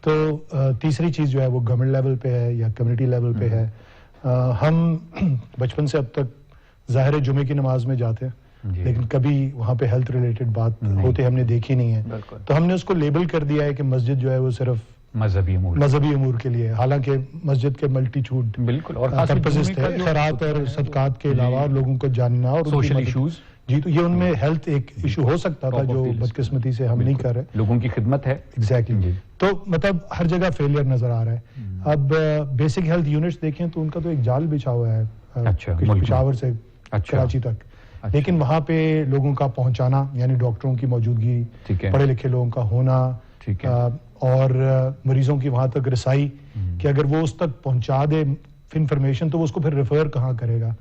تو تیسری چیز جو ہے وہ گورنمنٹ لیول پہ ہے یا کمیونٹی لیول پہ ہے. ہم بچپن سے اب تک ظاہر جمعے کی نماز میں جاتے ہیں لیکن کبھی وہاں پہ ہیلتھ ریلیٹڈ بات ہوتے ہم نے دیکھی نہیں ہے, تو ہم نے اس کو لیبل کر دیا ہے کہ مسجد جو ہے وہ صرف مذہبی امور کے لیے, حالانکہ مسجد کے ملٹیچیوڈ پرپسز تھے, خیرات اور صدقات کے علاوہ لوگوں کو جاننا اور سوشل ایشوز. جی, تو یہ ان میں ہیلتھ ایک ایشو ہو سکتا تھا جو بدقسمتی سے ہم نہیں کر رہے. لوگوں کی خدمت ہے. ایگزیکٹلی. تو مطلب ہر جگہ فیلئر نظر آ رہا ہے. اب بیسک ہیلتھ یونٹس دیکھیں تو ان کا تو ایک جال بچھا ہوا ہے پشاور سے کراچی تک, لیکن وہاں پہ لوگوں کا پہنچانا یعنی ڈاکٹروں کی موجودگی, پڑھے لکھے لوگوں کا ہونا اور مریضوں کی وہاں تک رسائی کہ اگر وہ اس تک پہنچا دے انفارمیشن تو وہ اس کو پھر ریفر کہاں کرے گا.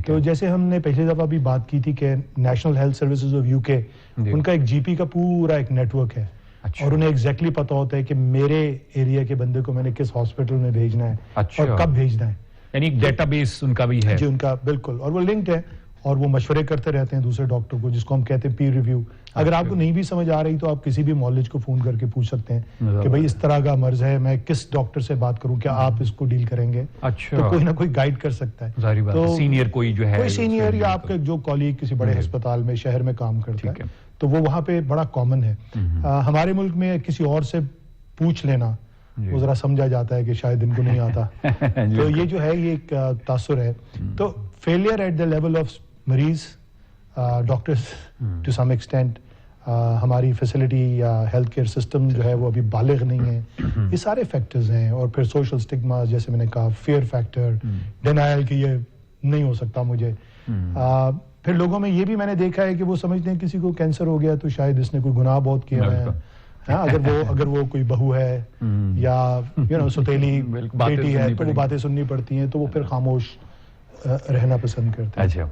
تو جیسے ہم نے پہلی دفعہ بھی بات کی تھی کہ national health services of you کے, ان کا ایک جی پی کا پورا ایک نیٹ ورک ہے اور انہیں ایگزیکٹلی پتا ہوتا ہے کہ میرے ایریا کے بندے کو میں نے کس ہاسپٹل میں بھیجنا ہے اور کب بھیجنا ہے. یعنی ایک ڈیٹا بیس ان کا بھی ہے. جی, ان کا بالکل, اور وہ لنکڈ ہے اور وہ مشورے کرتے رہتے ہیں دوسرے ڈاکٹر کو, جس کو ہم کہتے ہیں پیر ریویو. اگر آپ کو نہیں بھی سمجھ آ رہی تو آپ کسی بھی مالج کو فون کر کے پوچھ سکتے ہیں کہ بھائی اس طرح کا مرض ہے, میں کس ڈاکٹر سے بات کروں, کیا آپ اس کو ڈیل کریں گے. تو کوئی نہ کوئی گائیڈ کر سکتا ہے. تو سینئر کوئی جو ہے, کوئی سینئر یا آپ کے جو کولیگ کسی بڑے ہسپتال میں شہر میں کام کرتا ہے, تو وہ وہاں پہ بڑا کامن ہے. ہمارے ملک میں کسی اور سے پوچھ لینا وہ ذرا سمجھا جاتا ہے کہ شاید ان کو نہیں آتا. تو یہ جو ہے یہ ایک تاثر ہے. تو failure at the level of مریض, ڈاکٹرز ٹو سم ایکسٹینٹ, ہماری فیسلٹی یا ہیلتھ کیئر سسٹم جو ہے وہ ابھی بالغ نہیں ہے. یہ سارے فیکٹرز ہیں. اور پھر سوشل سٹگما, جیسے میں نے کہا, فیئر فیکٹر, ڈینائل کہ یہ نہیں ہو سکتا مجھے. پھر لوگوں میں یہ بھی میں نے دیکھا ہے کہ وہ سمجھتے ہیں کسی کو کینسر ہو گیا تو شاید اس نے کوئی گناہ بہت کیا ہے. اگر وہ کوئی بہو ہے یا ستیلی بیٹی ہے تو وہ باتیں سننی پڑتی ہیں, تو وہ پھر خاموش رہنا پسند کرتے ہیں.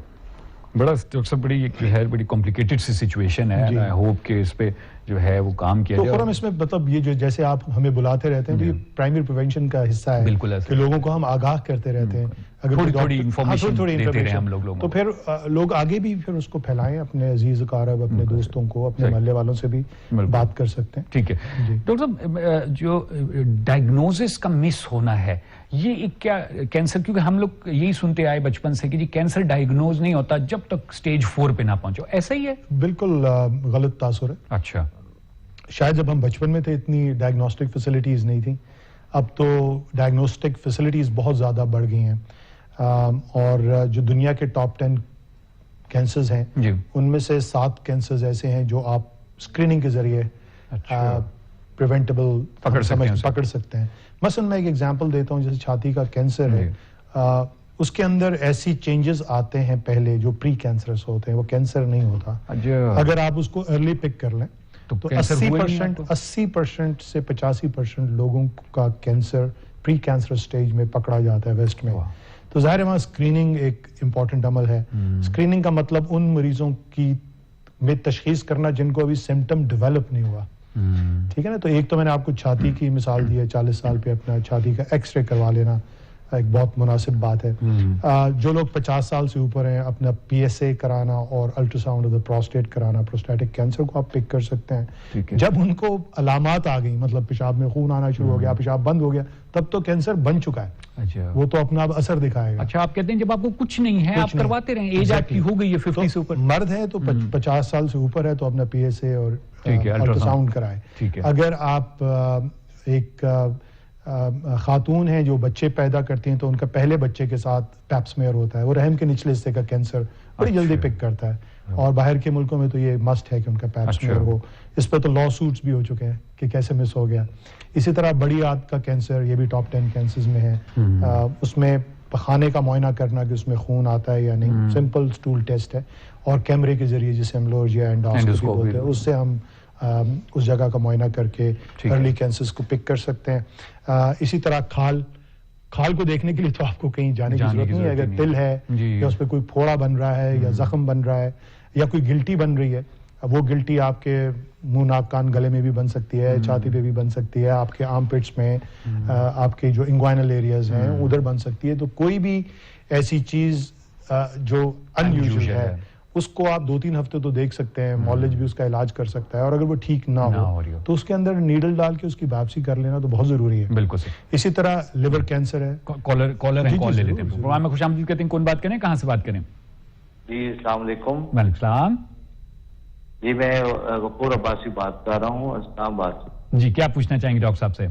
بڑا ڈاکٹر صاحب بڑی جو ہے بڑی کمپلیکیٹڈ سی سچویشن ہے. آئی ہوپ کہ اس پہ جو ہے وہ کام کیا جائے. تو خرم اس میں مطلب یہ جو جیسے آپ ہمیں بلاتے رہتے ہیں تو یہ پرائمری پریونشن کا حصہ ہے. بالکل کہ لوگوں کو ہم آگاہ کرتے رہتے ہیں. اگر تھوڑی انفارمیشن دیتے رہے ہم لوگوں تو پھر لوگ آگے بھی پھر اس کو پھیلائیں, اپنے عزیز اقارب, اپنے دوستوں کو, اپنے محلے والوں سے بھی بات کر سکتے ہیں. ٹھیک ہے ڈاکٹر صاحب, جو ڈائگنوسس کا مس ہونا ہے یہ ایک کیا کینسر, کیونکہ ہم لوگ یہی سنتے آئے بچپن سے کہ جی کینسر ڈائگنوز نہیں ہوتا جب تک سٹیج 4 پہ نہ پہنچو, ایسا ہی ہے؟ بالکل غلط تاثر ہے. اچھا, شاید جب ہم بچپن میں تھے اتنی ڈائگنوسٹک فیسلٹیز نہیں تھیں, اب تو ڈائگنوسٹک فیسلٹیز بہت زیادہ بڑھ گئی ہیں. اور جو دنیا کے ٹاپ 10 کینسرز ہیں ان میں سے 7 کینسرز ایسے ہیں جو آپ اسکریننگ کے ذریعے پریونٹیبل پکڑ سکتے ہیں. مثلا میں ایک ایگزامپل دیتا ہوں, جیسے چھاتی کا کینسر ہے, اس کے اندر ایسی چینجز آتے ہیں پہلے جو پری کینسرس ہوتے ہیں, وہ کینسر نہیں ہوتا. اگر آپ اس کو ارلی پک کر لیں تو 80% سے 85% لوگوں کا کینسر پری کینسر سٹیج میں پکڑا جاتا ہے ویسٹ میں. تو ظاہر ہے وہاں اسکریننگ ایک امپورٹنٹ عمل ہے. اسکریننگ کا مطلب ان مریضوں کی میں تشخیص کرنا جن کو ابھی سمٹم ڈیولپ نہیں ہوا. ٹھیک ہے نا. تو ایک تو میں نے آپ کو چھاتی کی مثال دی ہے, 40 سال پہ اپنا چھاتی کا ایکس رے کروا لینا ایک بہت مناسب بات ہے. جو لوگ 50 سال سے اوپر ہیں اپنا پی ایس اے کرانا اور ultra sound of the prostate کرانا, پروسٹیٹک کینسر کو آپ پک کر سکتے ہیں. جب ان کو علامات آ گئی, مطلب پیشاب میں خون آنا شروع ہو گیا, پیشاب بند ہو گیا, تب تو کینسر بن چکا ہے. وہ تو اپنا اثر دکھائے گا. اچھا, آپ کہتے ہیں جب آپ کو کچھ نہیں ہے آپ کرواتے رہیں, ایج آپ کی ہو گئی ہے 50 سے اوپر, مرد ہے تو 50 سال سے اوپر ہے تو اپنا پی ایس اے اور الٹرا ساؤنڈ کرائے. اگر آپ ایک خاتون ہیں جو بچے پیدا کرتی ہیں تو ان کا پہلے بچے کے ساتھ پیپ سمیئر ہوتا ہے, وہ رحم کے نچلے حصے کا کینسر بڑی جلدی پک کرتا ہے. اور باہر کے ملکوں میں تو یہ مسٹ ہے کہ ان کا پیپ سمیئر ہو. اس پہ تو لا سوٹس بھی ہو چکے ہیں کہ کیسے مس ہو گیا. اسی طرح بڑی آنت کا کینسر, یہ بھی ٹاپ 10 کینسرز میں ہے. اس میں پخانے کا معائنہ کرنا کہ اس میں خون آتا ہے یا نہیں, سمپل سٹول ٹیسٹ ہے, اور کیمرے کے ذریعے جسے ہم لوج یا اینڈوسکوپی بولتے ہیں اس سے ہم اس جگہ کا معائنہ کر کے ارلی کینسرز کو پک کر سکتے ہیں. اسی طرح کھال کو دیکھنے کے لیے تو آپ کو کہیں جانے کی ضرورت نہیں ہے. اگر تل ہے یا اس پہ کوئی پھوڑا بن رہا ہے یا زخم بن رہا ہے یا کوئی گلٹی بن رہی ہے, وہ گلٹی آپ کے منہ, ناک, کان, گلے میں بھی بن سکتی ہے, چھاتی پہ بھی بن سکتی ہے, آپ کے آرم پٹس میں, آپ کے جو انگوائنل ایریاز ہیں ادھر بن سکتی ہے. تو کوئی بھی ایسی چیز جو ان یوزول ہے اس کو آپ 2-3 ہفتے تو دیکھ سکتے ہیں, معالج بھی اس کا علاج کر سکتا ہے, اور اگر وہ ٹھیک نہ ہو تو اس کے اندر نیڈل ڈال کے اس کی باپسی کر لینا تو بہت ضروری ہے. بالکل صحیح. اسی طرح لیور کینسر ہے. کالر ہیں, کال لے لیتے ہیں. پروگرام میں خوش آمدید کہتے ہیں. کون بات کریں, کہاں سے بات کریں؟ جی السلام علیکم. وعلیکم السلام. جی میں غفور عباسی بات کر رہا ہوں اسلام آباد سے. جی کیا پوچھنا چاہیں گے ڈاکٹر صاحب سے؟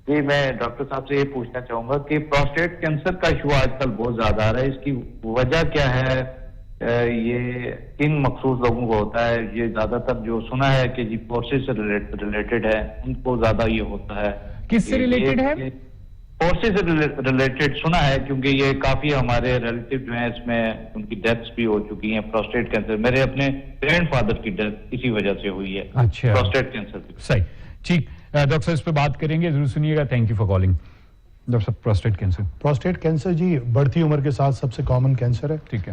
جی میں ڈاکٹر صاحب سے یہ پوچھنا چاہوں گا کہ پروسٹیٹ کینسر کا ایشو آج کل بہت زیادہ آ رہا ہے, اس کی وجہ کیا ہے؟ یہ کن مخصوص لوگوں کو ہوتا ہے؟ یہ زیادہ تر جو سنا ہے کہ جی فورسز سے ریلیٹڈ ہے, ان کو زیادہ یہ ہوتا ہے. کس سے ریلیٹڈ ہے؟ فورسز سے ریلیٹڈ سنا ہے, کیونکہ یہ کافی ہمارے ریلیٹیو جو ہیں اس میں ان کی ڈیتھس بھی ہو چکی ہیں. پروسٹیٹ کینسر, میرے اپنے گرینڈ فادر کی ڈیتھ اسی وجہ سے ہوئی ہے. اچھا, پروسٹیٹ کینسر. صحیح, ٹھیک. ڈاکٹر صاحب اس پہ بات کریں گے, ضرور سنیے گا. Thank you for calling. Doctor صاحب پروسٹیٹ کینسر جی بڑھتی عمر کے ساتھ سب سے کامن کینسر ہے. ٹھیک ہے.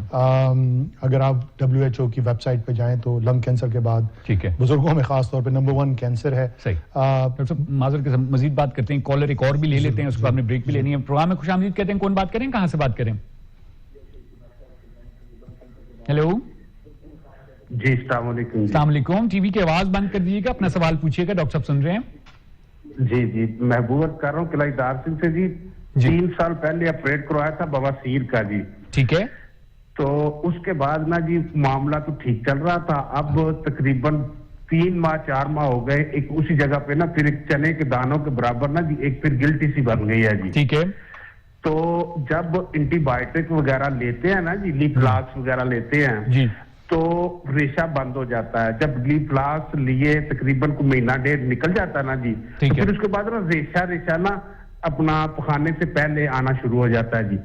اگر آپ WHO کی ویب سائٹ پہ جائیں تو لنگ کینسر کے بعد ٹھیک ہے بزرگوں میں خاص طور پہ نمبر 1 کینسر ہے. صحیح. ڈاکٹر صاحب معذرت کے ساتھ مزید بات کرتے ہیں, کالر ایک اور بھی لے لیتے ہیں, اس کے بعد میں بریک بھی لینی ہے. پروگرام میں خوش آمدید کہتے ہیں. کون بات کریں, کہاں سے بات کریں؟ ہیلو جی السلام علیکم. السلام علیکم. ٹی وی کی آواز بند کر دیجیے گا, اپنا سوال پوچھیے گا, ڈاکٹر صاحب سن رہے ہیں. جی محبوبت کر رہا ہوں قلعہ دار سنگھ سے. جی 3 سال پہلے آپریٹ کروایا تھا بواسیر کا. جی ٹھیک ہے. تو اس کے بعد نا جی معاملہ تو ٹھیک چل رہا تھا. اب تقریباً 3 ماہ 4 ماہ ہو گئے, ایک اسی جگہ پہ نا پھر ایک چنے کے دانوں کے برابر نا جی ایک پھر گلٹی سی بن گئی ہے. جی ٹھیک ہے. تو جب اینٹی بایوٹک وغیرہ لیتے ہیں نا جی, لیفلاکس وغیرہ لیتے ہیں جی, تو ریشہ بند ہو جاتا ہے. جب لیفلاکس لیے تقریباً کوئی مہینہ ڈیڑھ نکل جاتا ہے نا جی, تو پھر اس کے بعد نا ریشہ نا اپنا پخانے سے پہلے آنا شروع ہو جاتا ہے. جی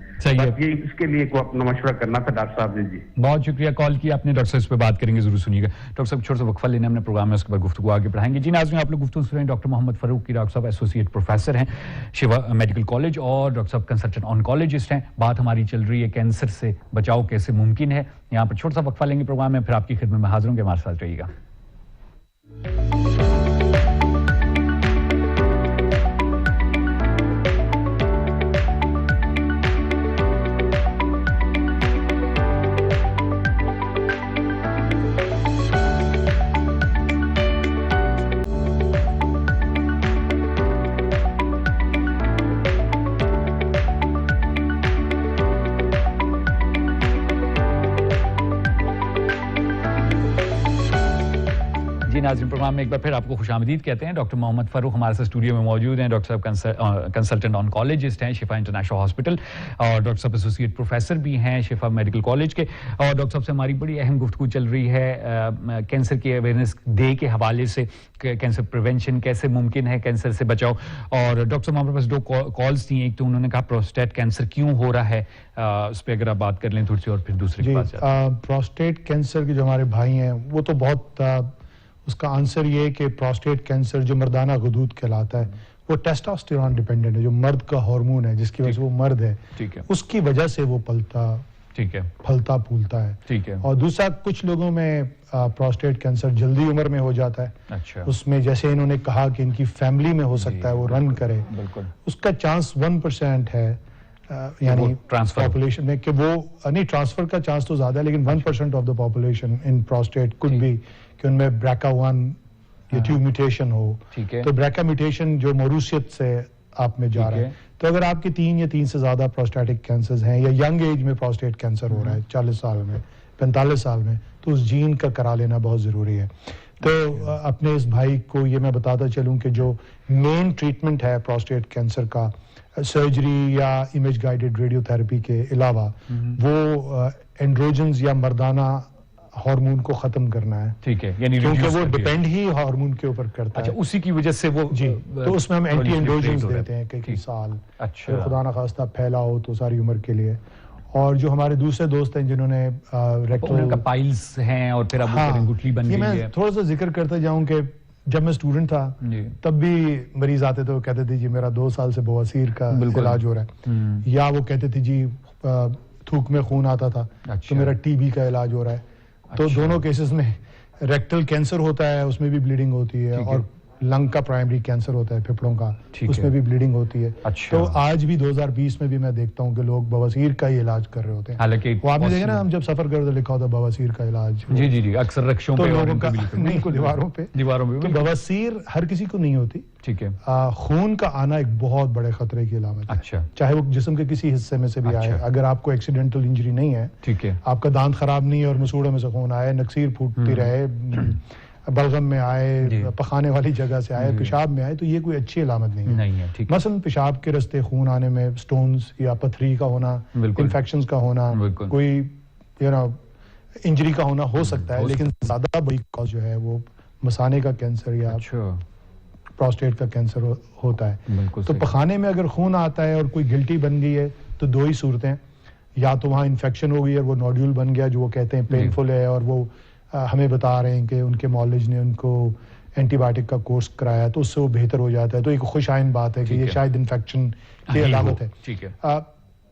یہ اس کے لیے کوئی اپنا مشورہ کرنا تھا ڈاکٹر صاحب نے. جی بہت شکریہ کال کیا آپ نے. ڈاکٹر صاحب اس پہ بات کریں گے, ضرور سنیے گا. ڈاکٹر صاحب چھوٹا سا وقفہ لینا ہم نے پروگرام میں, اس کے بعد گفتگو آگے بڑھائیں گے. جی ناظرین, آپ لوگ گفتگو سن رہے ہیں ڈاکٹر محمد فاروق کی. ڈاکٹر صاحب ایسوسیٹ پروفیسر ہیں شیوا میڈیکل کالج, اور ڈاکٹر صاحب کنسلٹنٹ آنکولوجسٹ ہیں. بات ہماری چل رہی ہے کینسر سے بچاؤ کیسے ممکن ہے. یہاں پر چھوٹا سا وقفہ لیں گے پروگرام میں, پھر آپ کی خدمت میں حاضر ہوں گے. ہمارے ساتھ رہیے گا. ناظرین پروگرام میں ایک بار پھر آپ کو خوش آمدید کہتے ہیں. ڈاکٹر محمد فاروق ہمارے ساتھ اسٹوڈیو میں موجود ہیں. ڈاکٹر صاحب کنسلٹنٹ آنکولوجسٹ ہیں شفا انٹرنیشنل ہاسپٹل, اور ڈاکٹر صاحب ایسوسیٹ پروفیسر بھی ہیں شفا میڈیکل کالج کے. اور ڈاکٹر صاحب سے ہماری بڑی اہم گفتگو چل رہی ہے کینسر کی اویئرنیس ڈے کے حوالے سے, کینسر پریونشن کیسے ممکن ہے, کینسر سے بچاؤ. اور ڈاکٹر صاحب ہمارے پاس 2 کالز تھیں. ایک تو انہوں نے کہا پروسٹیٹ کینسر کیوں ہو رہا ہے, اس پہ اگر آپ بات کر لیں تھوڑی سی, اور پھر دوسرے کے پاس. پروسٹیٹ کینسر کے جو ہمارے بھائی ہیں وہ تو بہت, اس کا آنسر یہ ہے کہ پروسٹیٹ کینسر جو مردانہ غدود کہلاتا ہے وہ ٹیسٹوسٹیرون ڈیپینڈنٹ ہے, جو مرد کا ہارمون ہے جس کی وجہ سے وہ مرد ہے, اس کی وجہ سے وہ پھلتا پھولتا ہے. ٹھیک ہے. اور دوسرا کچھ لوگوں میں پروسٹیٹ کینسر جلدی عمر میں ہو جاتا ہے. اچھا. اس میں جیسے انہوں نے کہا کہ ان کی فیملی میں ہو سکتا ہے وہ رن کرے, اس کا چانس 1% ہے, یعنی پاپولیشن میں کہ وہ نہیں, ٹرانسفر کا چانس تو زیادہ ہے لیکن 1% of the population in prostate could be کہ ان میں BRCA1 یا 2 میوٹیشن ہو. تو BRCA میوٹیشن جو موروثیت سے آپ میں جا رہا ہے, تو اگر آپ کے 3 یا 3 سے زیادہ پروسٹیٹک کینسرز ہیں, یا ینگ ایج میں پروسٹیٹ کینسر ہو رہا ہے 40 سال میں 45 سال میں, تو اس جین کا کرا لینا بہت ضروری ہے. تو اپنے اس بھائی کو یہ میں بتاتا چلوں کہ جو مین ٹریٹمنٹ ہے پروسٹیٹ کینسر کا, سرجری یا امیج گائیڈڈ ریڈیو تھراپی کے علاوہ, وہ اینڈروجنز یا مردانہ ہارمون کو ختم کرنا ہے. ٹھیک ہے, یعنی کیونکہ وہ ڈیپینڈ ہی ہارمون کے اوپر کرتا ہے. اچھا, اسی کی وجہ سے وہ جی, تو اس میں ہم اینٹی اینڈروجنز دیتے ہیں کئی سال. اچھا. خدا نخواستہ پھیلا ہو تو ساری عمر کے لیے. اور جو ہمارے دوسرے دوست ہیں جنہوں نے ریکٹل پائلز ہیں, اور پھر اب گٹھلی بن گئی ہے. میں تھوڑا سا ذکر کرتا جاؤں کہ جب میں اسٹوڈنٹ تھا تب بھی مریض آتے تھے, وہ کہتے تھے جی میرا 2 سال سے بواسیر کا علاج ہو رہا ہے, یا وہ کہتے تھے جی تھوک میں خون آتا تھا تو میرا TB کا علاج ہو رہا ہے. تو دونوں کیسز میں ریکٹل کینسر ہوتا ہے, اس میں بھی بلیڈنگ ہوتی ہے, اور لنگ کا پرائمری کینسر ہوتا ہے پھپھڑوں کا, اس میں بھی بلیڈنگ ہوتی ہے. تو آج بھی 2020 میں بھی میں دیکھتا ہوں کہ لوگ بواسیر کا ہی علاج کر رہے ہوتے ہیں. حالانکہ وہ آپ نے دیکھا نا, ہم جب سفر کرتے لکھا ہوتا ہے بواسیر کا علاج, جی اکثر رکشوں پہ نہیں کو دیواروں پہ. تو بواسیر ہر کسی کو نہیں ہوتی. ٹھیک ہے. خون کا آنا ایک بہت بڑے خطرے کی علامت ہے. اچھا. چاہے وہ جسم کے کسی حصے میں سے بھی آئے, اگر آپ کو ایکسیڈنٹل انجری نہیں ہے, ٹھیک ہے, آپ کا دانت خراب نہیں ہے اور مسوڑے میں سے خون آئے, نکسیر پھوٹتی رہے, بلغم میں آئے, پخانے والی جگہ سے آئے, پیشاب میں آئے, تو یہ کوئی اچھی علامت نہیں ہے. مثلا پیشاب کے راستے خون آنے میں سٹونز یا پتھری کا ہونا, انفیکشنز کا ہونا, کوئی انجری کا ہونا ہو سکتا ہے, لیکن زیادہ بڑی کاز جو ہے وہ مثانے کا کینسر یا پروسٹیٹ کا کینسر ہوتا ہے. تو پخانے میں اگر خون آتا ہے اور کوئی گلٹی بن گئی ہے تو دو ہی صورتیں, یا تو وہاں انفیکشن ہو گئی اور وہ نوڈیول بن گیا جو وہ کہتے ہیں پینفل ہے, اور وہ ہمیں بتا رہے ہیں کہ ان کے معالج نے ان کو اینٹی بایوٹک کا کورس کرایا تو اس سے وہ بہتر ہو جاتا ہے. تو ایک خوش آئند بات ہے کہ یہ شاید انفیکشن کی علامت ہے,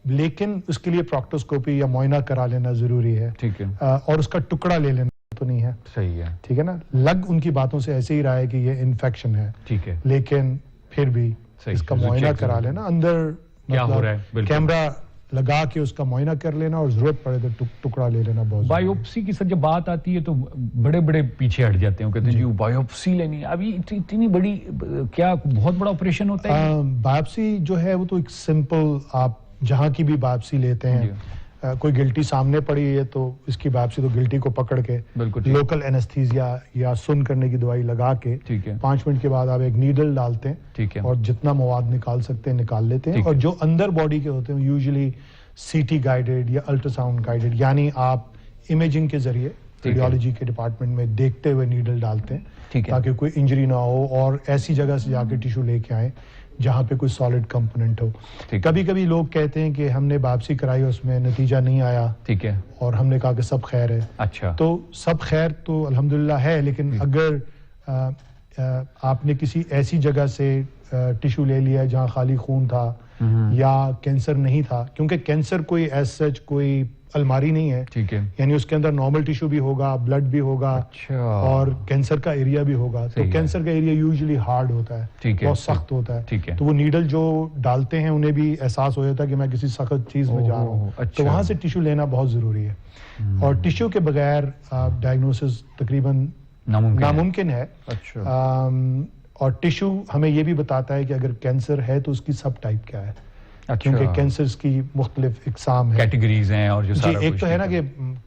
لیکن اس کے لیے پروکٹوسکوپی یا معائنہ کرا لینا ضروری ہے, اور اس کا ٹکڑا لے لینا تو نہیں ہے. صحیح ہے. ٹھیک ہے نا. لگ ان کی باتوں سے ایسے ہی رہا ہے کہ یہ انفیکشن ہے, ٹھیک ہے, لیکن پھر بھی اس کا معائنہ کرا لینا, اندر کیا ہو رہا ہے, کیمرہ لگا کے اس کا معائنہ کر لینا, اور ضرورت پڑے تو ٹکڑا لے لینا. بہت بایوپسی کی سر جب بات آتی ہے تو بڑے بڑے پیچھے ہٹ جاتے ہیں, کہتے ہیں جی بایوپسی لینی ہے. ابھی اتنی بڑی, کیا بہت بڑا آپریشن ہوتا ہے؟ بایوپسی جو ہے وہ تو ایک سمپل, آپ جہاں کی بھی بایوپسی لیتے ہیں, کوئی گلٹی سامنے پڑی ہے تو اس کی بایوپسی تو گلٹی کو پکڑ کے لوکل اینستھیزیا یا سن کرنے کی دوائی لگا کے 5 منٹ کے بعد آپ ایک نیڈل ڈالتے ہیں اور جتنا مواد نکال سکتے ہیں نکال لیتے ہیں. اور جو اندر باڈی کے ہوتے ہیں یوزلی سی ٹی گائیڈڈ یا الٹرا ساؤنڈ گائیڈڈ, یعنی آپ امیجنگ کے ذریعے ریڈیولوجی کے ڈپارٹمنٹ میں دیکھتے ہوئے نیڈل ڈالتے ہیں تاکہ کوئی انجری نہ ہو, اور ایسی جگہ سے جا کے ٹیشو لے کے آئیں جہاں پہ کوئی سالڈ کمپوننٹ ہو. کبھی کبھی لوگ کہتے ہیں کہ ہم نے بایوپسی کرائی, اس میں نتیجہ نہیں آیا, ٹھیک ہے, اور ہم نے کہا کہ سب خیر ہے. اچھا. تو سب خیر تو الحمدللہ ہے, لیکن اگر آپ نے کسی ایسی جگہ سے ٹیشو لے لیا جہاں خالی خون تھا یا کینسر نہیں تھا, کیونکہ کینسر کوئی ایز سچ کوئی الماری نہیں ہے, ٹھیک ہے, یعنی اس کے اندر نارمل ٹیشو بھی ہوگا, بلڈ بھی ہوگا, اور کینسر کا ایریا بھی ہوگا. تو کینسر کا ایریا یوزلی ہارڈ ہوتا ہے, بہت سخت ہوتا ہے, تو وہ نیڈل جو ڈالتے ہیں انہیں بھی احساس ہو جاتا ہے کہ میں کسی سخت چیز میں جا رہا ہوں, تو وہاں سے ٹیشو لینا بہت ضروری ہے. اور ٹیشو کے بغیر ڈائگنوسس تقریباً ناممکن ہے. اور ٹیشو ہمیں یہ بھی بتاتا ہے کہ اگر کینسر ہے تو اس کی سب ٹائپ کیا ہے, کیونکہ کینسرز کی مختلف اقسام ہیں, کیٹیگریز ہیں, اور جو ایک تو ہے نا کہ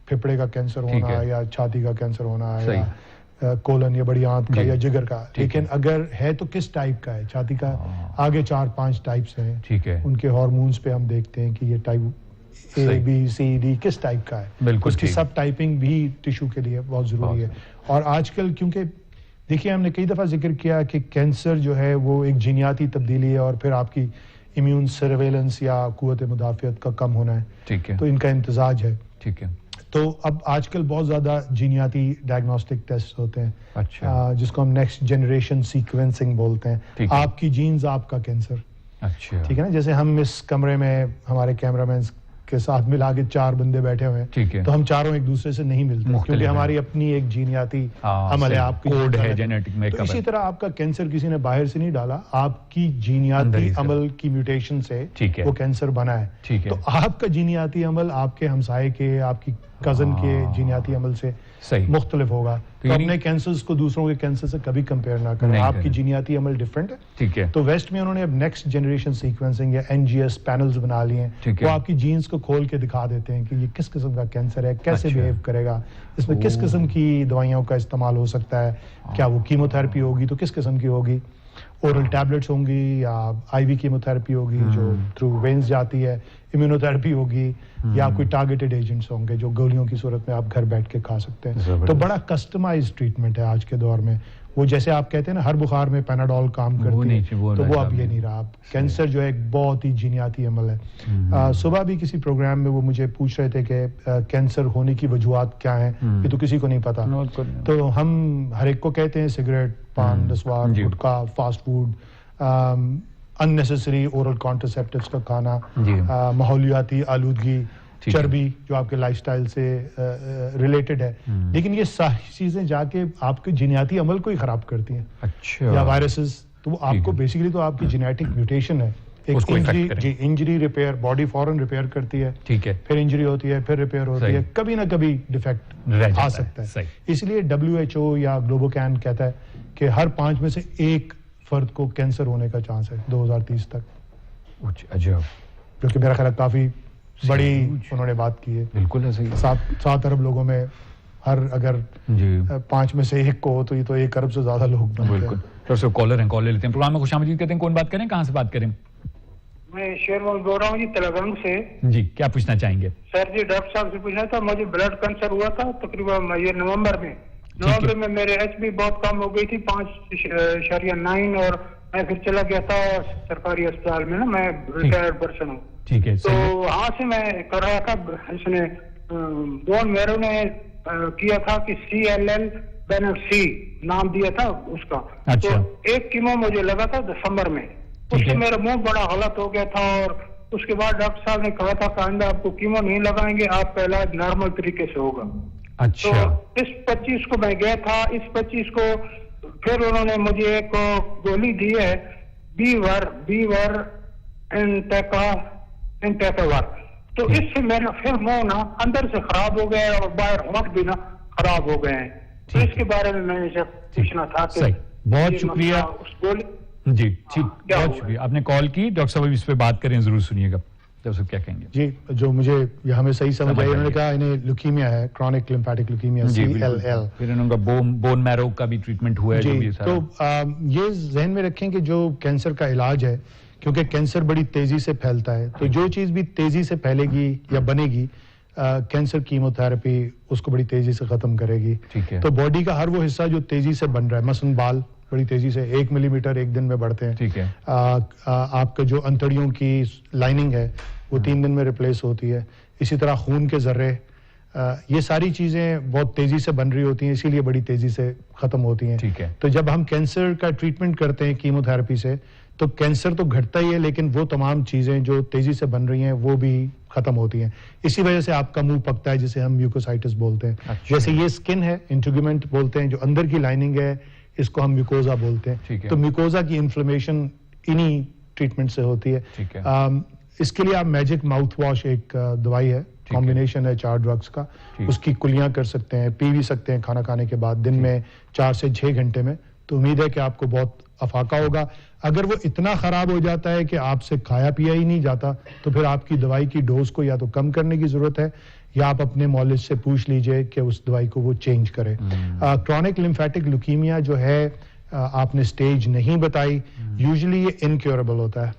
پھپھڑے کا کینسر ہونا یا چھاتی کا کینسر ہونا یا کولن یا بڑی آنت کا یا جگر کا, لیکن اگر ہے تو کس ٹائپ کا ہے. چھاتی کا آگے 4-5 ٹائپس ہیں, ٹھیک ہے, ان کے ہارمونز پہ ہم دیکھتے ہیں کہ یہ type A B C D کس ٹائپ کا ہے. اس کی سب ٹائپنگ بھی ٹیشو کے لیے بہت ضروری ہے. اور آج کل کیونکہ دیکھیے ہم نے کئی دفعہ ذکر کیا کہ کینسر جو ہے وہ ایک جینیاتی تبدیلی ہے, اور پھر آپ کی امیون سرویلنس یا قوت مدافعت کا کم ہونا ہے, ٹھیک ہے, تو ان کا امتزاج ہے. ٹھیک ہے. تو اب آج کل بہت زیادہ جینیاتی ڈائگنوسٹک ٹیسٹ ہوتے ہیں, اچھا, جس کو ہم نیکسٹ جنریشن سیکوینسنگ بولتے ہیں. آپ کی جینز آپ کا کینسر, اچھا, ٹھیک ہے نا. جیسے ہم اس کمرے میں ہمارے کیمرہ مینس کے ساتھ ملا کے 4 بندے بیٹھے ہوئے ہیں, تو ہم چاروں ایک دوسرے سے نہیں ملتے کیونکہ ہماری اپنی ایک جینیاتی عمل ہے, آپ کوڈ ہے, جینیٹک میک اپ. اسی طرح آپ کا کینسر کسی نے باہر سے نہیں ڈالا, آپ کی جینیاتی عمل کی میوٹیشن سے وہ کینسر بنا ہے. تو آپ کا جینیاتی عمل آپ کے ہمسائے کے, آپ کی کزن کے جینیاتی عمل سے مختلف ہوگا. تو اپنے کینسرز کو دوسروں کے کینسر سے کبھی کمپیئر نہ کریں, آپ کی جینیاتی عمل ڈفرینٹ ہے. ٹھیک ہے. تو ویسٹ میں انہوں نے اب نیکسٹ جنریشن سیکوینسنگ یا NGS پینلز بنا لیے ہیں, وہ آپ کی جینز کو کھول کے دکھا دیتے ہیں کہ یہ کس قسم کا کینسر ہے, کیسے بیہیو کرے گا, اس میں کس قسم کی دوائیوں کا استعمال ہو سکتا ہے, کیا وہ کیمو تھراپی ہوگی تو کس قسم کی ہوگی, اورل ٹیبلٹس ہوں گی یا IV کیمو تھراپی ہوگی جو تھرو وینز جاتی ہے, امیونو تھراپی ہوگی, یا کوئی ٹارگیٹڈ ایجنٹس ہوں گے جو گولیوں کی صورت میں آپ گھر بیٹھ کے کھا سکتے ہیں. تو بڑا کسٹمائز ٹریٹمنٹ ہے آج کے دور میں. وہ جیسے آپ کہتے ہیں نا ہر بخار میں پیناڈول کام کرتی ہے, تو وہ اب یہ نہیں رہا. کینسر جو ہے ایک بہت ہی جینیاتی عمل ہے. صبح بھی کسی پروگرام میں وہ مجھے پوچھ رہے تھے کہ کینسر ہونے کی وجوہات کیا ہیں, یہ تو کسی کو نہیں پتا. تو ہم ہر ایک کو کہتے ہیں سگریٹ, پان, نسوار, گٹکا, fast food, unnecessary oral contraceptives کا کھانا, ماحولیاتی آلودگی, چربی جو آپ کے لائف سٹائل سے ریلیٹڈ ہے، لیکن یہ ساری چیزیں جا کے آپ کے جینیاتی عمل کو ہی خراب کرتی ہیں. اچھا. یا وائرسز، تو آپ کو بیسیکلی تو آپ کی جینیٹک میوٹیشن ہے. ایک انجری ریپیئر، باڈی فوراً ریپیئر کرتی ہے، ٹھیک ہے، پھر انجری ہوتی ہے، پھر ریپیئر ہوتی ہے، کبھی نہ کبھی ڈیفیکٹ آ سکتا ہے. اس لیے WHO یا گلوبوکین کہتا ہے کہ ہر 5 میں سے 1 فرد کو کینسر ہونے کا چانس ہے 2030 تک. جو کہ میرا خیال ہے کافی بڑی انہوں نے بات کی ہے. بالکل ایسے ہی 7 ارب لوگوں میں ہر اگر 5 میں سے 1 کو ہو تو یہ تو 1 ارب سے زیادہ لوگ بنتے ہیں. بالکل. ڈاکٹر صاحب کالر ہیں، کال لے لیتے ہیں. پروگرام میں خوش آمدید کہتے ہیں. کون بات کریں، کہاں سے بات کریں؟ میں شیر محمد بول رہا ہوں جی، تلگنگ سے. جی کیا پوچھنا چاہیں گے؟ سر جی ڈاکٹر صاحب سے پوچھنا تھا، مجھے بلڈ کینسر ہوا تھا تقریباً یہ نومبر میں میرے ایچ بی بہت کم ہو گئی تھی 5.9، اور میں پھر چلا گیا تھا سرکاری اسپتال میں نا، میں ریٹائرڈ پرسن ہوں. ٹھیک ہے. تو وہاں سے میں کر رہا تھا، اس نے بون میرو نے کیا تھا کہ CLL بینک نام دیا تھا اس کا. تو 1 کیمو مجھے لگا تھا دسمبر میں، اس سے میرا منہ بڑا غلط ہو گیا تھا، اور اس کے بعد ڈاکٹر صاحب نے کہا تھا کہ آئندہ آپ کو کیمو نہیں لگائیں گے، آپ کا علاج نارمل طریقے سے ہوگا. تو اس 25 کو میں گیا تھا، اس 25 کو پھر انہوں نے مجھے ایک گولی دی ہے بیور انٹیکاور. تو اس سے میرا پھر منہ نا اندر سے خراب ہو گیا ہے اور باہر ہونٹ بھی نا خراب ہو گئے ہیں. تو اس کے بارے میں نے پوچھنا تھا کہ بہت شکریہ. جی ٹھیک، بہت شکریہ آپ نے کال کی. ڈاکٹر صاحب اس پہ بات کریں، ضرور سنیے گا. ڈاکٹر صاحب کیا کہیں گے؟ جی جو مجھے یہ ہمیں صحیح سمجھ آئی، انہوں نے کہا انہیں لیوکیمیا ہے، کرونک لمفیٹک لیوکیمیا CLL. پھر انہوں کا بون میرو کا بھی ٹریٹمنٹ ہوا ہے. جی تو یہ ذہن میں رکھیں کہ جو کینسر کا علاج ہے، کیونکہ کینسر بڑی تیزی سے پھیلتا ہے، تو جو چیز بھی تیزی سے پھیلے گی یا بنے گی، کینسر کیموتھراپی اس کو بڑی تیزی سے ختم کرے گی. تو باڈی کا ہر وہ حصہ جو تیزی سے بن رہا ہے، مثلاً بال بڑی تیزی سے 1 ملی میٹر ایک دن میں بڑھتے ہیں. ٹھیک ہے. آپ کا جو انتڑیوں کی لائننگ ہے وہ 3 دن میں ریپلیس ہوتی ہے. اسی طرح خون کے ذرے، یہ ساری چیزیں بہت تیزی سے بن رہی ہوتی ہیں، اسی لیے بڑی تیزی سے ختم ہوتی ہیں. ٹھیک ہے. تو جب ہم کینسر کا ٹریٹمنٹ کرتے ہیں کیموتھراپی سے، تو کینسر تو گھٹتا ہی ہے، لیکن وہ تمام چیزیں جو تیزی سے بن رہی ہیں وہ بھی ختم ہوتی ہیں. اسی وجہ سے آپ کا منہ پکتا ہے، جسے ہم میوکوسائٹس بولتے ہیں. جیسے یہ اسکن ہے، انٹیگومنٹ بولتے ہیں، جو اندر کی لائننگ ہے، اس کو ہم میوکوزا بولتے ہیں. تو میوکوزا کی انفلمیشن انہی ٹریٹمنٹ سے ہوتی ہے. اس کے لیے آپ میجک ماؤتھ واش، ایک دوائی ہے، کمبینیشن ہے 4 ڈرگز کا، اس کی کلیاں کر سکتے ہیں، پی بھی سکتے ہیں کھانا کھانے کے بعد دن میں 4 سے 6 گھنٹے میں. تو امید ہے کہ آپ کو بہت افاقہ ہوگا. اگر وہ اتنا خراب ہو جاتا ہے کہ آپ سے کھایا پیا ہی نہیں جاتا، تو پھر آپ کی دوائی کی ڈوز کو یا تو کم کرنے کی ضرورت ہے، یا آپ اپنے مولج سے پوچھ لیجئے کہ اس دوائی کو وہ چینج کرے. کرونک لمفیٹک لیوکیمیا جو ہے، آپ نے سٹیج نہیں بتائی، یوزلی یہ انکیوربل ہوتا ہے.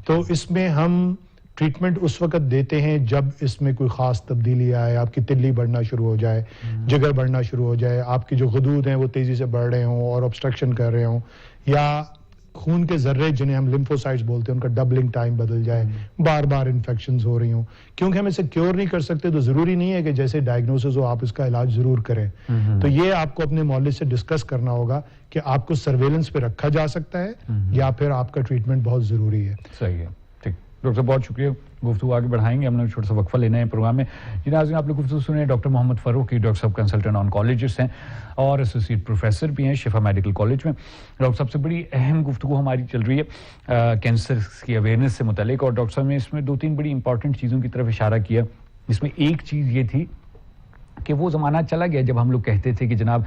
تو اس میں ہم ٹریٹمنٹ اس وقت دیتے ہیں جب اس میں کوئی خاص تبدیلی آئے، آپ کی تلی بڑھنا شروع ہو جائے، جگر بڑھنا شروع ہو جائے، آپ کے جو غدود ہیں وہ تیزی سے بڑھ رہے ہوں اور obstruction کر رہے ہوں، یا خون کے ذرے جنہیں ہم لیمفوسائٹس بولتے ہیں ان کا ڈبلنگ ٹائم بدل جائے، بار بار انفیکشنز ہو رہی ہوں. کیونکہ ہم اسے کیور نہیں کر سکتے، تو ضروری نہیں ہے کہ جیسے ڈائگنوسس ہو آپ اس کا علاج ضرور کریں. تو یہ آپ کو اپنے مولج سے ڈسکس کرنا ہوگا کہ آپ کو سرویلنس پہ رکھا جا سکتا ہے یا پھر آپ کا ٹریٹمنٹ بہت ضروری ہے. صحیح ہے. ٹھیک ڈاکٹر صاحب، بہت شکریہ. گفتگو آگے بڑھائیں گے، ہم نے چھوٹا سا وقفہ لینا ہے پروگرام میں. جی ناظرین، آپ لوگ گفتگو سنیں ڈاکٹر محمد فاروقی. ڈاکٹر صاحب کنسلٹنٹ آنکالوجسٹ ہیں اور ایسوسیٹ پروفیسر بھی ہیں شفا میڈیکل کالج میں. ڈاکٹر صاحب سے بڑی اہم گفتگو ہماری چل رہی ہے کینسر کی اویئرنیس سے متعلق، اور ڈاکٹر صاحب نے اس میں 2-3 بڑی امپورٹنٹ چیزوں کی طرف اشارہ کیا، جس میں ایک چیز یہ تھی کہ وہ زمانہ چلا گیا جب ہم لوگ کہتے تھے کہ جناب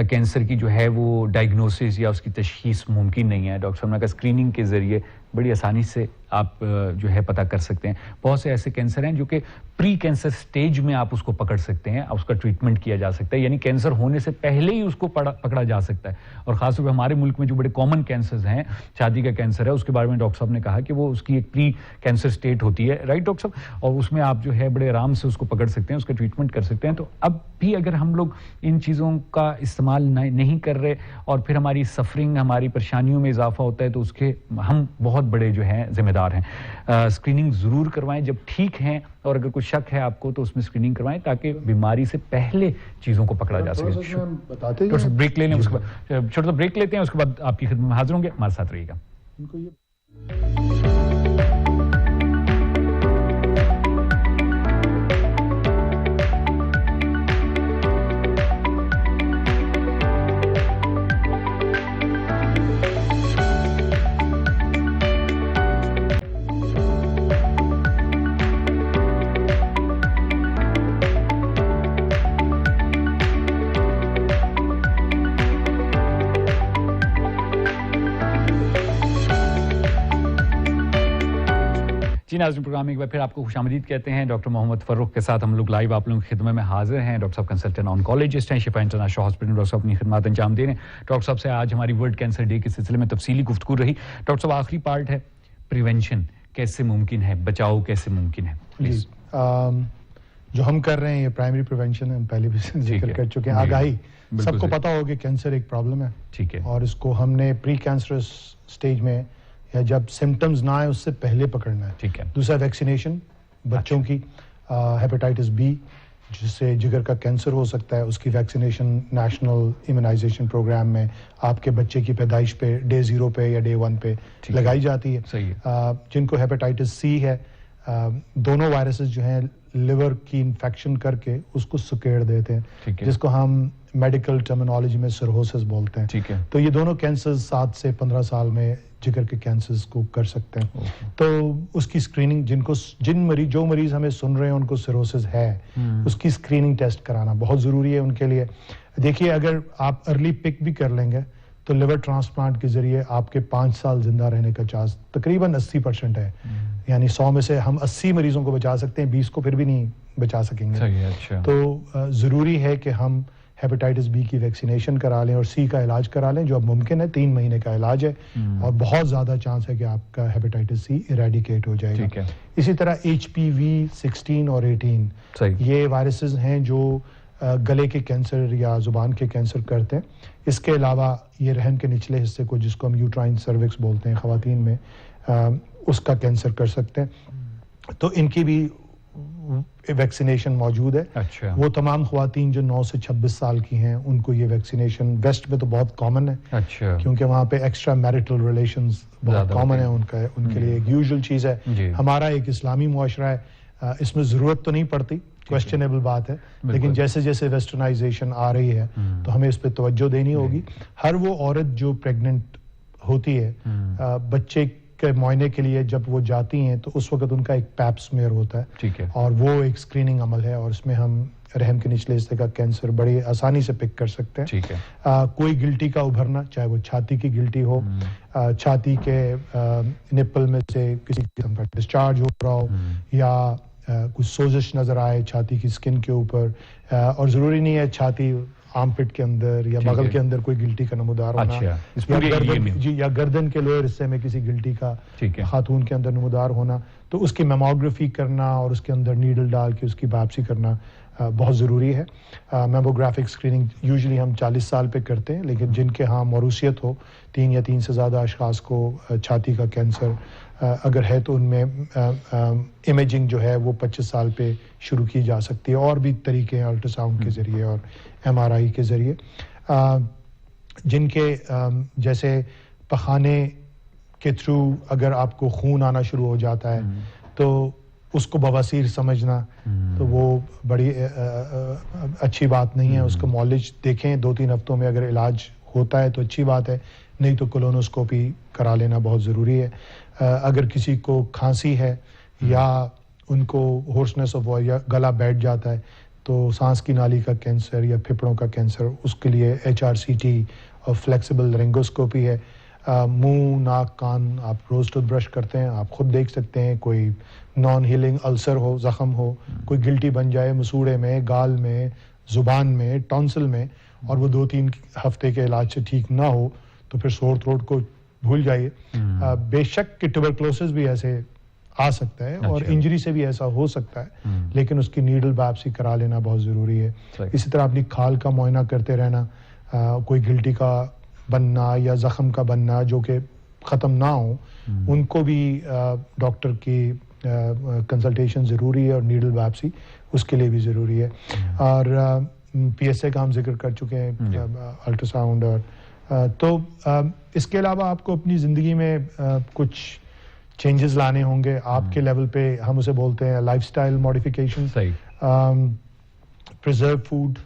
کینسر کی جو ہے وہ ڈائگنوسس یا اس کی تشخیص ممکن نہیں ہے. ڈاکٹر صاحب نے کہا اسکریننگ کے ذریعے بڑی آسانی سے آپ جو ہے پتہ کر سکتے ہیں. بہت سے ایسے کینسر ہیں جو کہ پری کینسر سٹیج میں آپ اس کو پکڑ سکتے ہیں، اس کا ٹریٹمنٹ کیا جا سکتا ہے، یعنی کینسر ہونے سے پہلے ہی اس کو پکڑا جا سکتا ہے. اور خاص طور پہ ہمارے ملک میں جو بڑے کامن کینسرز ہیں، شادی کا کینسر ہے، اس کے بارے میں ڈاکٹر صاحب نے کہا کہ وہ اس کی ایک پری کینسر سٹیٹ ہوتی ہے، رائٹ ڈاکٹر صاحب، اور اس میں آپ جو ہے بڑے آرام سے اس کو پکڑ سکتے ہیں، اس کا ٹریٹمنٹ کر سکتے ہیں. تو اب بھی اگر ہم لوگ ان چیزوں کا استعمال نہیں کر رہے اور پھر ہماری سفرنگ، ہماری پریشانیوں میں اضافہ ہوتا ہے، تو اس کے ہم بہت بڑے جو ہیں ذمہ دار ہیں. اسکریننگ ضرور کروائیں جب ٹھیک ہیں، اور اگر کوئی شک ہے آپ کو تو اس میں اسکریننگ کروائیں تاکہ بیماری سے پہلے چیزوں کو پکڑا جا سکے. بریک لے لیں، اس کے بعد چھوٹا سا بریک لیتے ہیں، اس کے بعد آپ کی خدمت میں حاضر ہوں گے. ہمارے ساتھ رہیے گا. جی ناظرین، پروگرام ایک بار پھر آپ کو خوش آمدید کہتے ہیں. ڈاکٹر محمد فروخ کے ساتھ ہم لوگ لائیو آپ لوگوں کی خدمت میں حاضر ہیں. ڈاکٹر صاحب کنسلٹنٹ آنکولوجسٹ ہیں شفا انٹرنیشنل ہاسپٹل. ڈاکٹر صاحب اپنی خدمات انجام دے رہے ہیں. ڈاکٹر صاحب سے آج ہماری ورلڈ کینسر ڈے کے سلسلے میں تفصیلی گفتگو رہی. ڈاکٹر صاحب آخری پارٹ ہے پریونشن کیسے ممکن ہے, بچاؤ کیسے ممکن ہے. پلیز. جو ہم کر رہے ہیں یہ پرائمری پریونشن ہے, ہم پہلے بھی ذکر کر چکے ہیں. آگاہی, سب کو پتا ہو کہ کینسر ایک پرابلم ہے, ٹھیک ہے, اور اس کو ہم نے پری کینسرس سٹیج میں یا جب سمٹمز نہ آئے اس سے پہلے پکڑنا ہے, ٹھیک ہے. دوسرا ویکسینیشن بچوں کی, ہیپاٹائٹس بی جس سے جگر کا کینسر ہو سکتا ہے, اس کی ویکسینیشن نیشنل ایمونائزیشن پروگرام میں آپ کے بچے کی پیدائش پہ ڈے 0 پہ یا ڈے 1 پہ لگائی جاتی ہے. جن کو ہیپاٹائٹس سی ہے, دونوں وائرسز جو ہیں لیور کی انفیکشن کر کے اس کو سکیڑ دیتے ہیں, جس کو ہم میڈیکل ٹرمینالوجی میں سرہوسس بولتے ہیں. تو یہ دونوں کینسرز 7 سے 15 سال میں جگر کے کینسرز کو کر سکتے ہیں. تو اس کی اسکریننگ جو مریض ہمیں سن رہے ہیں ان کو سرہوسس ہے, اس کی اسکریننگ ٹیسٹ کرانا بہت ضروری ہے ان کے لیے. دیکھیے اگر آپ ارلی پک بھی کر لیں گے تو لیور ٹرانسپلانٹ کے ذریعے آپ کے 5 سال زندہ رہنے کا چانس تقریباً 80% ہے. یعنی 100 میں سے ہم 80 مریضوں کو بچا سکتے ہیں, 20 کو پھر بھی نہیں بچا سکیں گے. تو ضروری ہے کہ ہم ہیپاٹائٹس بی کی ویکسینیشن کرا لیں اور سی کا علاج کرا لیں, جو اب ممکن ہے. 3 مہینے کا علاج ہے اور بہت زیادہ چانس ہے کہ آپ کا ہیپاٹائٹس سی ایریڈیکیٹ ہو جائے گا. اسی طرح HPV 16 اور 18 یہ وائرسز ہیں جو گلے کے کینسر یا زبان کے کینسر کرتے ہیں. اس کے علاوہ یہ رحم کے نچلے حصے کو, جس کو ہم یوٹرائن سروکس بولتے ہیں خواتین میں, اس کا کینسر کر سکتے ہیں. تو ان کی بھی ویکسینیشن موجود ہے. وہ تمام خواتین جو 9 سے 26 سال کی ہیں ان کو یہ ویکسینیشن ویسٹ میں تو بہت کامن ہے, کیونکہ وہاں پہ ایکسٹرا میرٹل ریلیشنز بہت کامن ہے ان کے لیے ایک یوزول چیز ہے. ہمارا ایک اسلامی معاشرہ ہے, اس میں ضرورت تو نہیں پڑتی, کویسچنیبل بات ہے, لیکن جیسے جیسے ویسٹرنائزیشن آ رہی ہے تو ہمیں اس پہ توجہ دینی ہوگی. ہر وہ عورت جو پریگننٹ ہوتی ہے, بچے کے معائنے کے لیے جب وہ جاتی ہیں تو اس وقت ان کا ایک پیپ سمیئر ہوتا ہے, اور وہ ایک اسکریننگ عمل ہے, اور اس میں ہم رحم کے نچلے حصے کا کینسر بڑی آسانی سے پک کر سکتے ہیں. کوئی گلٹی کا ابھرنا, چاہے وہ چھاتی کی گلٹی ہو, چھاتی کے نپل میں سے کسی قسم کا ڈسچارج ہو رہا ہو, یا کچھ سوزش نظر آئے چھاتی کی سکن کے اوپر, اور ضروری نہیں ہے چھاتی آرم پٹ کے اندر یا بغل کے اندر کوئی گلٹی کا نمودار ہونا, یا گردن کے لوئر حصے میں کسی گلٹی کا خاتون کے اندر نمودار ہونا, تو اس کی میموگرافی کرنا اور اس کے اندر نیڈل ڈال کے اس کی بایوپسی کرنا بہت ضروری ہے. میموگرافک اسکریننگ یوزلی ہم 40 سال پہ کرتے ہیں, لیکن جن کے ہاں موروثیت ہو, 3 یا 3 سے زیادہ اشخاص کو چھاتی کا کینسر اگر ہے تو ان میں امیجنگ جو ہے وہ 25 سال پہ شروع کی جا سکتی ہے. اور بھی طریقے ہیں الٹرا ساؤنڈ کے ذریعے اور MRI کے ذریعے, جن کے جیسے پخانے کے تھرو اگر آپ کو خون آنا شروع ہو جاتا ہے تو اس کو بواسیر سمجھنا تو وہ بڑی اچھی بات نہیں ہے. اس کا معالج دیکھیں 2-3 ہفتوں میں, اگر علاج ہوتا ہے تو اچھی بات ہے, نہیں تو کولونوسکوپی کرا لینا بہت ضروری ہے. اگر کسی کو کھانسی ہے یا ان کو ہورسنس آف وائس یا گلا بیٹھ جاتا ہے تو سانس کی نالی کا کینسر یا پھپھڑوں کا کینسر, اس کے لیے HRCT اور فلیکسیبل لرنگوسکوپی ہے. منہ ناک کان آپ روز ٹوتھ برش کرتے ہیں, آپ خود دیکھ سکتے ہیں کوئی نان ہیلنگ السر ہو, زخم ہو, کوئی گلٹی بن جائے مسوڑے میں, گال میں, زبان میں, ٹونسل میں, اور وہ 2-3 ہفتے کے علاج سے ٹھیک نہ ہو تو پھر سور تھروٹ کو بھول جائیے. بے شک کہ ٹیوبرکلوسس بھی ایسے آ سکتا ہے اور انجری سے بھی ایسا ہو سکتا ہے, لیکن اس کی نیڈل بایوپسی کرا لینا بہت ضروری ہے. اسی طرح اپنی کھال کا معائنہ کرتے رہنا, کوئی گلٹی کا بننا یا زخم کا بننا جو کہ ختم نہ ہو, ان کو بھی ڈاکٹر کی کنسلٹیشن ضروری ہے, اور نیڈل بایوپسی اس کے لیے بھی ضروری ہے. اور PSA کا ہم ذکر کر چکے ہیں, الٹرا ساؤنڈ. اور تو اس کے علاوہ آپ کو اپنی زندگی میں کچھ چینجز لانے ہوں گے آپ کے لیول پہ, ہم اسے بولتے ہیں lifestyle modification. Preserve food,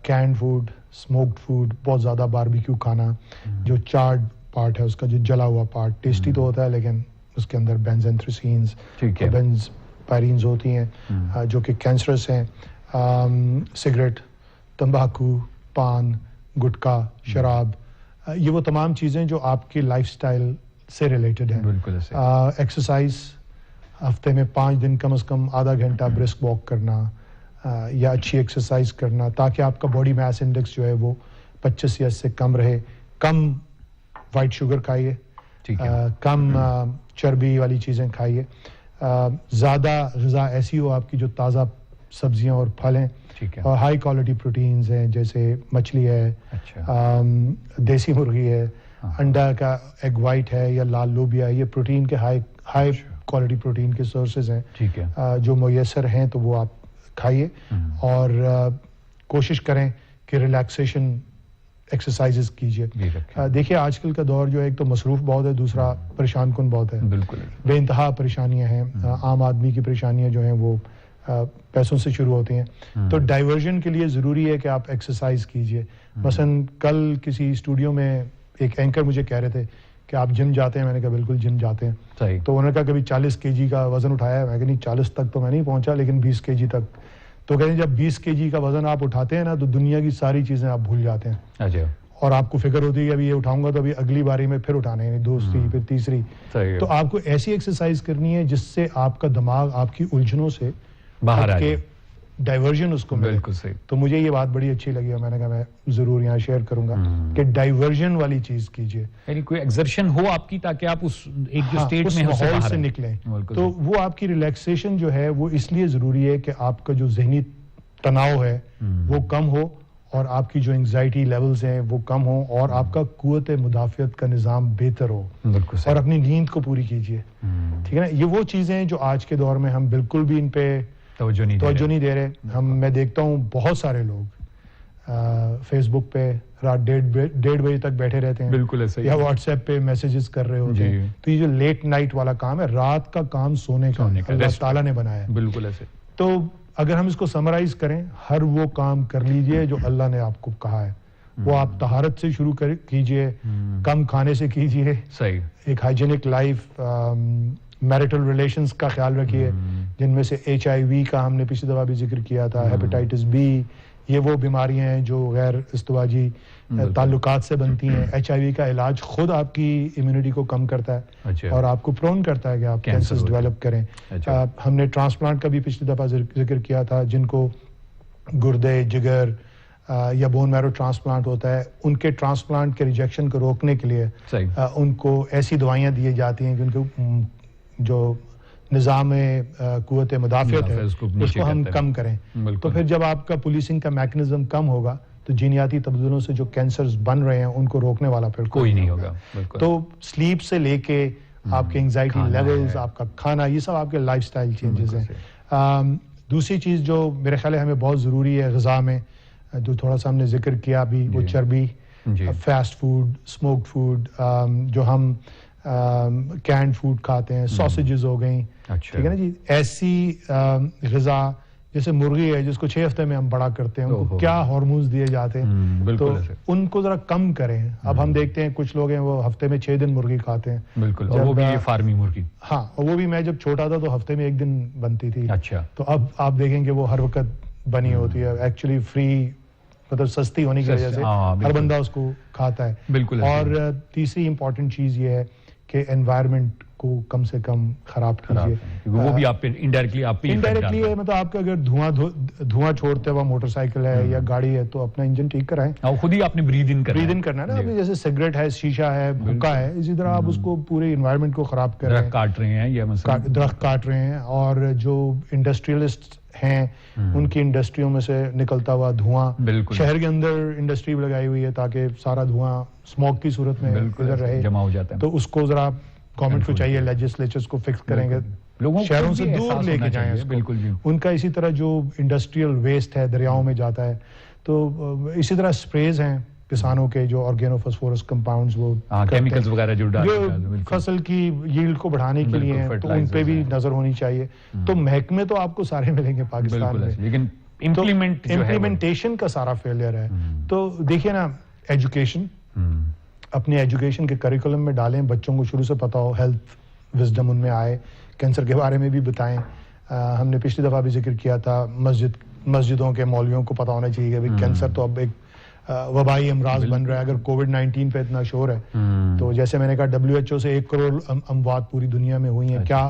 canned food, smoked food, بہت زیادہ باربیکیو کھانا, جو چارڈ پارٹ ہے اس کا, جو جلا ہوا پارٹ ٹیسٹی تو ہوتا ہے لیکن اس کے اندر بینزینتھریسینز, بینزپائرینز ہوتی ہیں جو کہ کینسرس ہیں. سگریٹ, تمباکو, پان, گٹکا, شراب, یہ وہ تمام چیزیں جو آپ کی لائف سٹائل سے ریلیٹڈ ہیں. ایکسرسائز, ہفتے میں 5 دن کم از کم آدھا گھنٹہ برسک واک کرنا یا اچھی ایکسرسائز کرنا تاکہ آپ کا باڈی میس انڈیکس جو ہے وہ 25 یا سے کم رہے. کم وائٹ شوگر کھائیے, کم چربی والی چیزیں کھائیے, زیادہ غذا ایسی ہو آپ کی جو تازہ سبزیاں اور پھل ہیں اور ہائی کوالٹی پروٹینز ہیں جیسے مچھلی ہے, دیسی مرغی ہے, انڈا کا ایگ وائٹ ہے یا لال لوبیا, یہ پروٹین کے ہائی کوالٹی پروٹین کے سورسز ہیں جو میسر ہیں تو وہ آپ کھائیے. اور کوشش کریں کہ ریلیکسیشن ایکسرسائزز کیجیے. دیکھیے آج کل کا دور جو ہے ایک تو مصروف بہت ہے, دوسرا پریشان کن بہت ہے, بالکل بے انتہا پریشانیاں ہیں. عام آدمی کی پریشانیاں جو ہیں وہ پیسوں سے شروع ہوتی ہیں, تو ڈائیورژن کے لیے ضروری ہے کہ آپ ایکسرسائز کیجیے. مثلا کل کسی اسٹوڈیو میں ایک اینکر مجھے کہہ رہے تھے کہ آپ جم جاتے ہیں, میں نے کہا بالکل جم جاتے ہیں. تو انہوں نے کہا کبھی 40 kg کا وزن اٹھایا ہے, میں کہا نہیں 40 تک تو میں نہیں پہنچا لیکن 20 kg تک. تو کہتے ہیں جب 20 kg کا وزن آپ اٹھاتے ہیں نا تو دنیا کی ساری چیزیں آپ بھول جاتے ہیں, اور آپ کو فکر ہوتی ہے کہ ابھی یہ اٹھاؤں گا تو ابھی اگلی باری میں پھر اٹھانے ہیں, دوسری پھر تیسری. تو آپ کو ایسی ایکسرسائز کرنی ہے جس سے آپ کا دماغ آپ کی الجھنوں سے باہر آ کے ڈائیورژن اس کو ملے. بالکل صحیح. تو مجھے یہ بات بڑی اچھی لگی اور میں نے کہا میں ضرور یہاں شیئر کروں گا کہ ڈائیورژن والی چیز کیجیے, یعنی کوئی ایکسرشن ہو آپ کی تاکہ آپ اس ایک جو سٹیٹ میں ماحول سے نکلیں. تو وہ آپ کی ریلیکسیشن جو ہے وہ اس لیے ضروری ہے کہ آپ کا جو ذہنی تناؤ ہے وہ کم ہو اور آپ کی جو انگزائٹی لیولز ہیں وہ کم ہوں اور آپ کا قوت مدافعت کا نظام بہتر ہو, اور اپنی نیند کو پوری کیجیے. ٹھیک ہے نا, یہ وہ چیزیں ہیں جو آج کے دور میں ہم بالکل بھی ان پہ توجہ نہیں دے رہے. میں دیکھتا ہوں بہت سارے لوگ فیس بک پہ رات 1:30 بجے تک بیٹھے رہتے ہیں, بالکل ایسے, یا واٹس ایپ پہ میسیجز کر رہے ہوتے ہیں. تو یہ جو لیٹ نائٹ والا کام ہے, رات کا کام سونے کا اللہ تعالیٰ نے بنایا ہے, بالکل ایسے. تو اگر ہم اس کو سمرائز کریں, ہر وہ کام کر لیجئے جو اللہ نے آپ کو کہا ہے. وہ آپ طہارت سے شروع کیجئے, کم کھانے سے کیجئے, ایک ہائیجینک لائف, میریٹل ریلیشنز کا خیال رکھیے جن میں سے HIV کا ہم نے پچھلی دفعہ بھی ذکر کیا تھا, ہیپیٹائٹس B, یہ وہ بیماریاں ہیں جو غیر ازدواجی تعلقات سے بنتی ہیں. HIV کا علاج خود آپ کی امیونٹی کو کم کرتا ہے اور آپ کو پرون کرتا ہے کہ آپ کینسر ڈیولپ کریں. ہم نے ٹرانسپلانٹ کا بھی پچھلی دفعہ ذکر کیا تھا, جن کو گردے, جگر یا بون میرو ٹرانسپلانٹ ہوتا ہے, ان کے ٹرانسپلانٹ کے ریجیکشن کو روکنے کے لیے ان کو ایسی دوائیاں دی جاتی ہیں کہ ان کو جو نظام قوت مدافعت ہے اس کو ہم کم کریں. تو پھر جب آپ کا پولیسنگ کا میکنزم کم ہوگا تو جینیاتی تبدیلیوں سے جو کینسرز بن رہے ہیں ان کو روکنے والا پھر کوئی نہیں ہوگا. تو سلیپ سے لے کے آپ کے انگزائٹی لیولز, آپ کا کھانا, یہ سب آپ کے لائف سٹائل چینجز ہیں. دوسری چیز جو میرے خیال ہے ہمیں بہت ضروری ہے غذا میں, جو تھوڑا سا ہم نے ذکر کیا بھی, وہ چربی, فاسٹ فوڈ, اسموکڈ فوڈ, جو ہم کینڈ فوڈ کھاتے ہیں, ساسیجز ہو گئیں, ٹھیک ہے نا جی. ایسی غذا جیسے مرغی ہے جس کو 6 ہفتے میں ہم بڑا کرتے ہیں, ان کو کیا ہارمونز دیے جاتے ہیں, تو ان کو ذرا کم کریں. اب ہم دیکھتے ہیں کچھ لوگ ہیں وہ ہفتے میں 6 دن مرغی کھاتے ہیں, بالکل, وہ بھی فارمی مرغی. ہاں, وہ بھی میں جب چھوٹا تھا تو ہفتے میں 1 دن بنتی تھی. اچھا. تو اب آپ دیکھیں کہ وہ ہر وقت بنی ہوتی ہے, ایکچولی فری, مطلب سستی ہونے کی وجہ سے ہر بندہ اس کو کھاتا ہے. بالکل. اور تیسری امپورٹنٹ چیز یہ ہے کہ انوائرمنٹ کو کم سے کم خراب کیجیے. وہ بھی آپ پہ انڈائریکٹلی ہے, مطلب آپ کا اگر دھواں چھوڑتے ہوا موٹر سائیکل ہے یا گاڑی ہے تو اپنا انجن ٹھیک کرائیں. خود ہی آپ نے بریدھ ان کرنا ہے نا. جیسے سگریٹ ہے, شیشہ ہے, بھکا ہے, اسی طرح آپ اس کو پورے انوائرمنٹ کو خراب کر رہے ہیں, کاٹ رہے ہیں, یا درخت کاٹ رہے ہیں. اور جو انڈسٹریلسٹ ہیں ان کی انڈسٹریوں میں سے نکلتا ہوا دھواں, شہر کے اندر انڈسٹری بھی لگائی ہوئی ہے تاکہ سارا دھواں اسموک کی صورت میں ادھر رہے, جمع ہو جاتا ہے. تو اس کو ذرا گورنمنٹ کو چاہیے لیجسلیچرز کو فکس کریں گے, شہروں سے دور لے کے جائیں اس کو. ان کا اسی طرح جو انڈسٹریل ویسٹ ہے دریاؤں میں جاتا ہے, تو اسی طرح سپریز ہیں کسانوں کے جو آرگینو فاسفورس کمپاؤنڈز, وہ کیمیکلز وغیرہ جو فصل کی ییلڈ کو بڑھانے کے لیے ہیں, تو ان پہ بھی نظر ہونی چاہیے. تو محکمے تو آپ کو سارے ملیں گے پاکستان میں, لیکن امپلیمنٹیشن کا سارا فیلئر ہے. تو دیکھیے نا, ایجوکیشن, اپنے ایجوکیشن کے کریکولم میں ڈالیں, بچوں کو شروع سے پتا ہو, ہیلتھ وزڈم ان میں آئے, کینسر کے بارے میں بھی بتائیں. ہم نے پچھلی دفعہ بھی ذکر کیا تھا, مسجدوں کے مولویوں کو پتا ہونا چاہیے کہ کینسر تو اب ایک وبائی امراض بن رہا ہے. اگر کووڈ-19 پہ اتنا شور ہے تو جیسے میں نے کہا WHO سے 1 کروڑ اموات پوری دنیا میں ہوئی ہیں, کیا